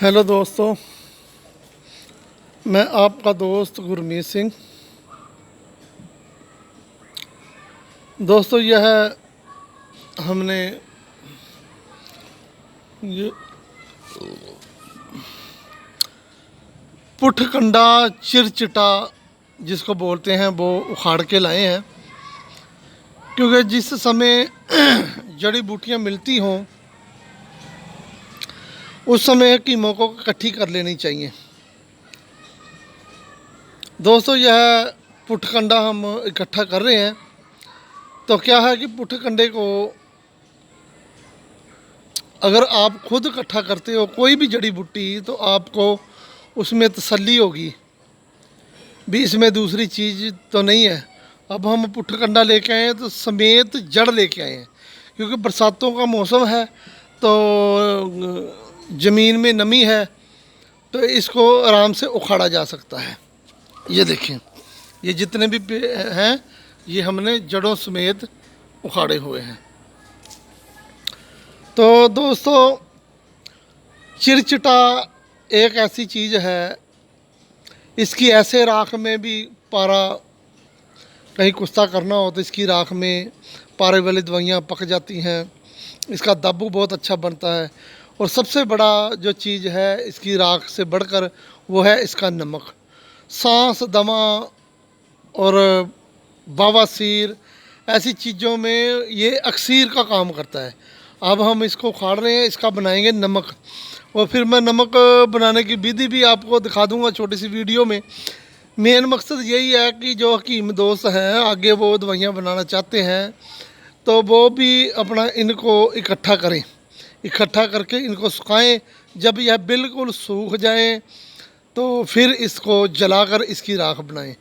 Hello दोस्तों, मैं आपका दोस्त गुरमीत सिंह। दोस्तों, यह हमने ये पुठकंडा चिरचिटा जिसको बोलते हैं वो उखाड़ के लाए हैं, क्योंकि जिस समय जड़ी बूटियां मिलती हों उस समय कीमों को इकट्ठी कर लेनी चाहिए। दोस्तों, यह पुठकंडा हम इकट्ठा कर रहे हैं। तो क्या है कि पुठकंडे को अगर आप खुद इकट्ठा करते हो कोई भी जड़ी बूटी, तो आपको उसमें तसल्ली होगी भी इसमें दूसरी चीज़ तो नहीं है। अब हम पुठकंडा लेके आए हैं तो समेत जड़ लेके आए हैं, क्योंकि बरसातों का मौसम है तो ज़मीन में नमी है, तो इसको आराम से उखाड़ा जा सकता है। ये देखें, ये जितने भी हैं ये हमने जड़ों समेत उखाड़े हुए हैं। तो दोस्तों, चिरचिटा एक ऐसी चीज़ है, इसकी ऐसे राख में भी पारा कहीं कुश्ता करना हो तो इसकी राख में पारे वाली दवाइयाँ पक जाती हैं। इसका दाबू बहुत अच्छा बनता है, और सबसे बड़ा जो चीज़ है इसकी राख से बढ़कर वो है इसका नमक। सांस दमा और बवासीर ऐसी चीज़ों में ये अक्सीर का काम करता है। अब हम इसको उखाड़ रहे हैं, इसका बनाएंगे नमक, और फिर मैं नमक बनाने की विधि भी आपको दिखा दूंगा छोटी सी वीडियो में। मेन मकसद यही है कि जो हकीम दोस्त हैं आगे वो दवाइयाँ बनाना चाहते हैं तो वो भी अपना इनको इकट्ठा करें, इकट्ठा करके इनको सुखाएं। जब यह बिल्कुल सूख जाए तो फिर इसको जलाकर इसकी राख बनाएं।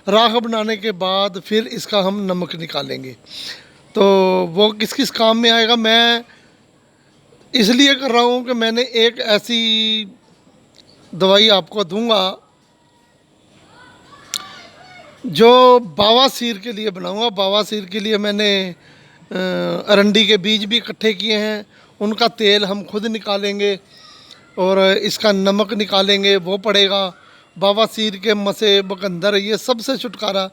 राख बनाने के बाद फिर इसका हम नमक निकालेंगे। तो वो किस किस काम में आएगा मैं इसलिए कर रहा हूँ कि मैंने एक ऐसी दवाई आपको दूंगा जो बवासीर के लिए बनाऊंगा। बवासीर के लिए मैंने अरंडी के बीज भी इकट्ठे किए हैं, उनका तेल हम खुद निकालेंगे और इसका नमक निकालेंगे, वो पड़ेगा। बवासीर के मसे बकंदर ये सबसे छुटकारा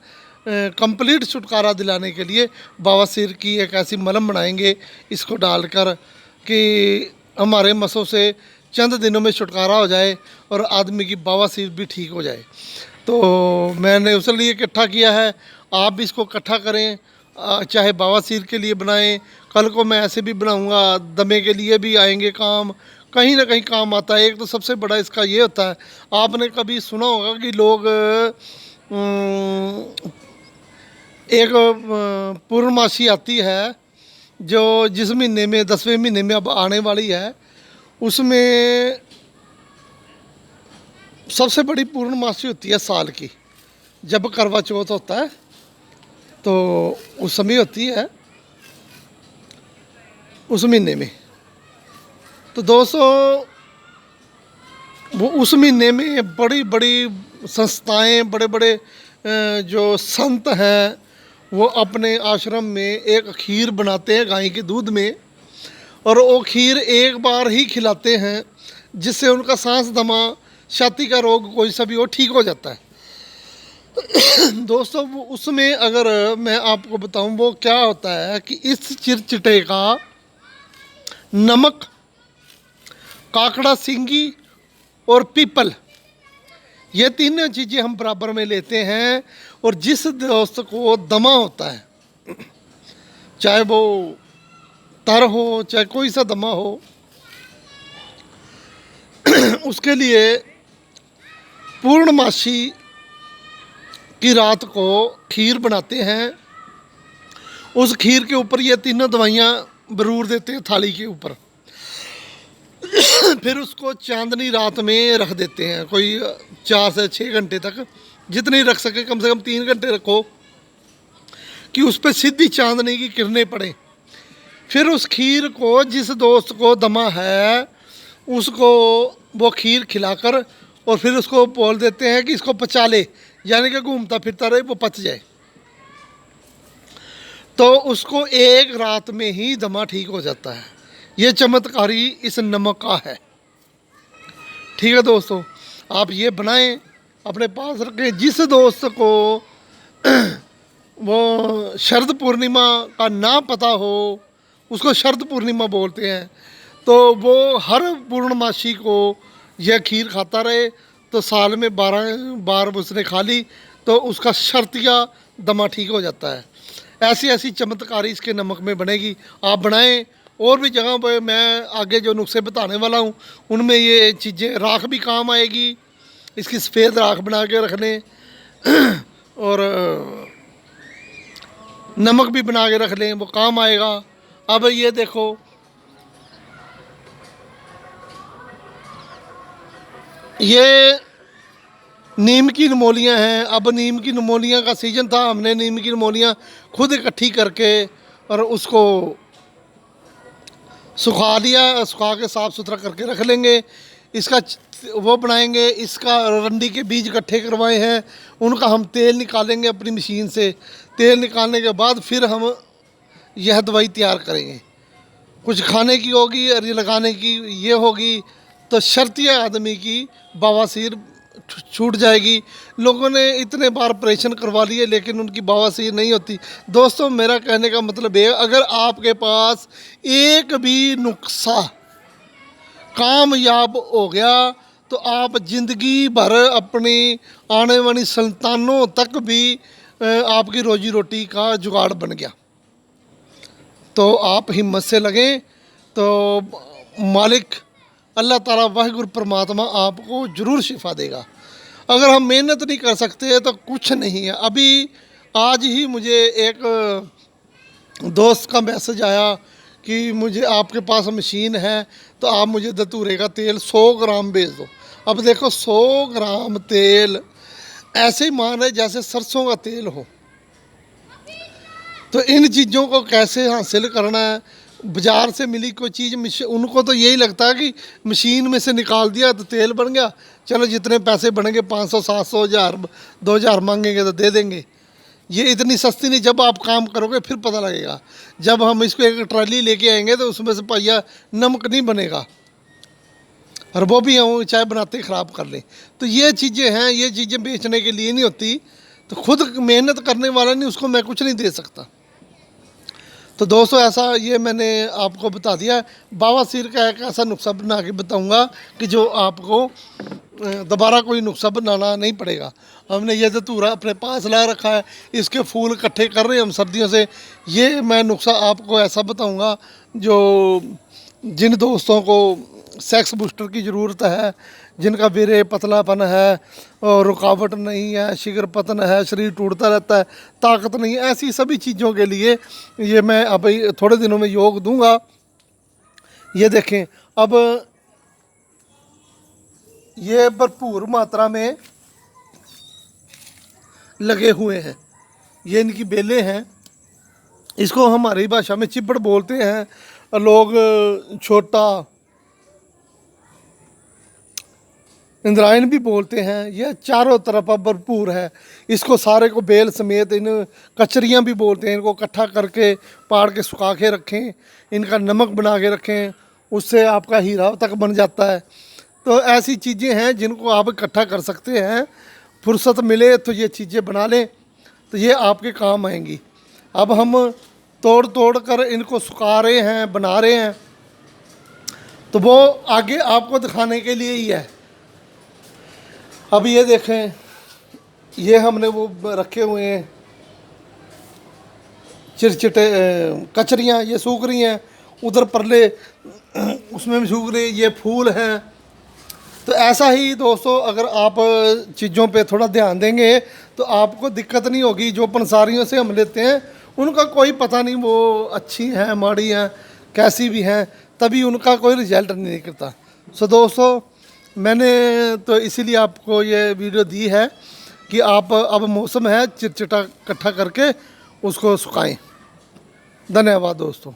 कंप्लीट छुटकारा दिलाने के लिए बवासीर की एक ऐसी मलहम बनाएंगे इसको डालकर कि हमारे मसों से चंद दिनों में छुटकारा हो जाए और आदमी की बवासीर भी ठीक हो जाए। तो मैंने उस लिए इकट्ठा किया है, आप भी इसको इकट्ठा करें, चाहे बवासीर के लिए बनाएं। कल को मैं ऐसे भी बनाऊंगा, दमे के लिए भी आएंगे काम, कहीं ना कहीं काम आता है। एक तो सबसे बड़ा इसका ये होता है, आपने कभी सुना होगा कि लोग एक पूर्णमासी आती है जो जिस महीने में 10वें महीने में अब आने वाली है, उसमें सबसे बड़ी पूर्णमासी होती है साल की। जब करवा चौथ होता है तो उस समय होती है उस महीने में। तो दोस्तों, वो उस महीने में बड़ी बड़ी संस्थाएं, बड़े बड़े जो संत हैं वो अपने आश्रम में एक खीर बनाते हैं गाय के दूध में, और वो खीर एक बार ही खिलाते हैं जिससे उनका सांस दमा, छाती का रोग कोई सा भी हो ठीक हो जाता है। दोस्तों, वो उसमें अगर मैं आपको बताऊं वो क्या होता है कि इस चिरचिटे का नमक, काकड़ा सिंगी और पीपल, ये तीनों चीज़ें हम बराबर में लेते हैं। और जिस दोस्त को दमा होता है, चाहे वो तर हो चाहे कोई सा दमा हो, उसके लिए पूर्णमासी की रात को खीर बनाते हैं। उस खीर के ऊपर ये तीनों दवाइयाँ बरूर देते हैं थाली के ऊपर। फिर उसको चांदनी रात में रख देते हैं, कोई 4 से 6 घंटे तक, जितनी रख सके, कम से कम 3 घंटे रखो कि उस पर सीधी चांदनी की किरणें पड़े। फिर उस खीर को जिस दोस्त को दमा है उसको वो खीर खिलाकर और फिर उसको बोल देते हैं कि इसको पचा ले, यानी कि घूमता फिरता रहे, वो पच जाए। तो उसको एक रात में ही दमा ठीक हो जाता है। ये चमत्कारी इस नमक का है। ठीक है दोस्तों, आप ये बनाएं, अपने पास रखें। जिस दोस्त को वो शरद पूर्णिमा का ना पता हो, उसको शरद पूर्णिमा बोलते हैं, तो वो हर पूर्णमासी को यह खीर खाता रहे, तो साल में 12 बार उसने खा ली तो उसका शर्तिया दमा ठीक हो जाता है। ऐसी ऐसी चमत्कारी इसके नमक में बनेगी, आप बनाएं। और भी जगह पर मैं आगे जो नुस्खे बताने वाला हूँ उनमें ये चीज़ें, राख भी काम आएगी, इसकी सफ़ेद राख बना के रख लें और नमक भी बना के रख लें, वो काम आएगा। अब ये देखो, ये नीम की नमोलियाँ हैं। अब नीम की नमोलियाँ का सीज़न था, हमने नीम की नमोलियाँ खुद इकट्ठी करके और उसको सुखा लिया, सुखा के साफ़ सुथरा करके रख लेंगे। इसका वो बनाएंगे, इसका रंडी के बीज इकट्ठे करवाए हैं, उनका हम तेल निकालेंगे अपनी मशीन से। तेल निकालने के बाद फिर हम यह दवाई तैयार करेंगे, कुछ खाने की होगी और ये लगाने की ये होगी, तो शर्तिया आदमी की बवासीर छूट जाएगी। लोगों ने इतने बार ऑपरेशन करवा लिए लेकिन उनकी बवासीर नहीं होती। दोस्तों, मेरा कहने का मतलब है, अगर आपके पास एक भी नुस्खा कामयाब हो गया तो आप ज़िंदगी भर अपनी आने वाली संतानों तक भी आपकी रोजी रोटी का जुगाड़ बन गया। तो आप हिम्मत से लगें, तो मालिक अल्लाह ताला वाहिगुरु परमात्मा आपको ज़रूर शिफा देगा। अगर हम मेहनत नहीं कर सकते तो कुछ नहीं है। अभी आज ही मुझे एक दोस्त का मैसेज आया कि मुझे आपके पास मशीन है तो आप मुझे धतूरे का तेल 100 ग्राम भेज दो। अब देखो 100 ग्राम तेल ऐसे ही मान रहे जैसे सरसों का तेल हो। तो इन चीज़ों को कैसे हासिल करना है? बाज़ार से मिली कोई चीज़, उनको तो यही लगता है कि मशीन में से निकाल दिया तो तेल बन गया, चलो जितने पैसे बनेंगे 500 700 1000 2000 मांगेंगे तो दे देंगे। ये इतनी सस्ती नहीं, जब आप काम करोगे फिर पता लगेगा। जब हम इसको एक ट्राली लेके आएंगे तो उसमें से पहिया नमक नहीं बनेगा, और वो भी हम चाय बनाते ख़राब कर लें। तो ये चीज़ें हैं, ये चीज़ें बेचने के लिए नहीं होती। तो खुद मेहनत करने वाला नहीं, उसको मैं कुछ नहीं दे सकता। तो दोस्तों, ऐसा ये मैंने आपको बता दिया। बवासीर का एक ऐसा नुस्खा बना के बताऊँगा कि जो आपको दोबारा कोई नुस्खा बनाना नहीं पड़ेगा। हमने ये धतूरा अपने पास ला रखा है, इसके फूल इकट्ठे कर रहे हैं हम सर्दियों से। ये मैं नुस्खा आपको ऐसा बताऊँगा जो जिन दोस्तों को सेक्स बूस्टर की ज़रूरत है, जिनका वीर्य पतलापन है और रुकावट नहीं है, शीघ्र पतन है, शरीर टूटता रहता है, ताकत नहीं है, ऐसी सभी चीज़ों के लिए ये मैं अब थोड़े दिनों में योग दूंगा। ये देखें, अब ये भरपूर मात्रा में लगे हुए हैं, ये इनकी बेलें हैं। इसको हमारी भाषा में चिब्बड़ बोलते हैं, लोग छोटा इंद्रायण भी बोलते हैं। यह चारों तरफ भरपूर है। इसको सारे को बेल समेत, इन कचरियाँ भी बोलते हैं, इनको इकट्ठा करके पाड़ के सुखा के रखें, इनका नमक बना के रखें, उससे आपका हीरा तक बन जाता है। तो ऐसी चीज़ें हैं जिनको आप इकट्ठा कर सकते हैं, फुर्सत मिले तो ये चीज़ें बना लें, तो ये आपके काम आएंगी। अब हम तोड़ तोड़ कर इनको सुखा रहे हैं, बना रहे हैं, तो वो आगे आपको दिखाने के लिए ही है। अब ये देखें, ये हमने वो रखे हुए हैं चिरचिटे कचरियाँ, ये सूख रही हैं, उधर परले उसमें भी सूख रही, ये फूल हैं। तो ऐसा ही दोस्तों, अगर आप चीज़ों पे थोड़ा ध्यान देंगे तो आपको दिक्कत नहीं होगी। जो पंसारियों से हम लेते हैं उनका कोई पता नहीं वो अच्छी हैं माड़ी हैं कैसी भी हैं, तभी उनका कोई रिजल्ट नहीं निकलता। सो दोस्तों, मैंने तो इसीलिए आपको ये वीडियो दी है कि आप, अब मौसम है, चिटचिटा इकट्ठा करके उसको सुखाएं। धन्यवाद दोस्तों।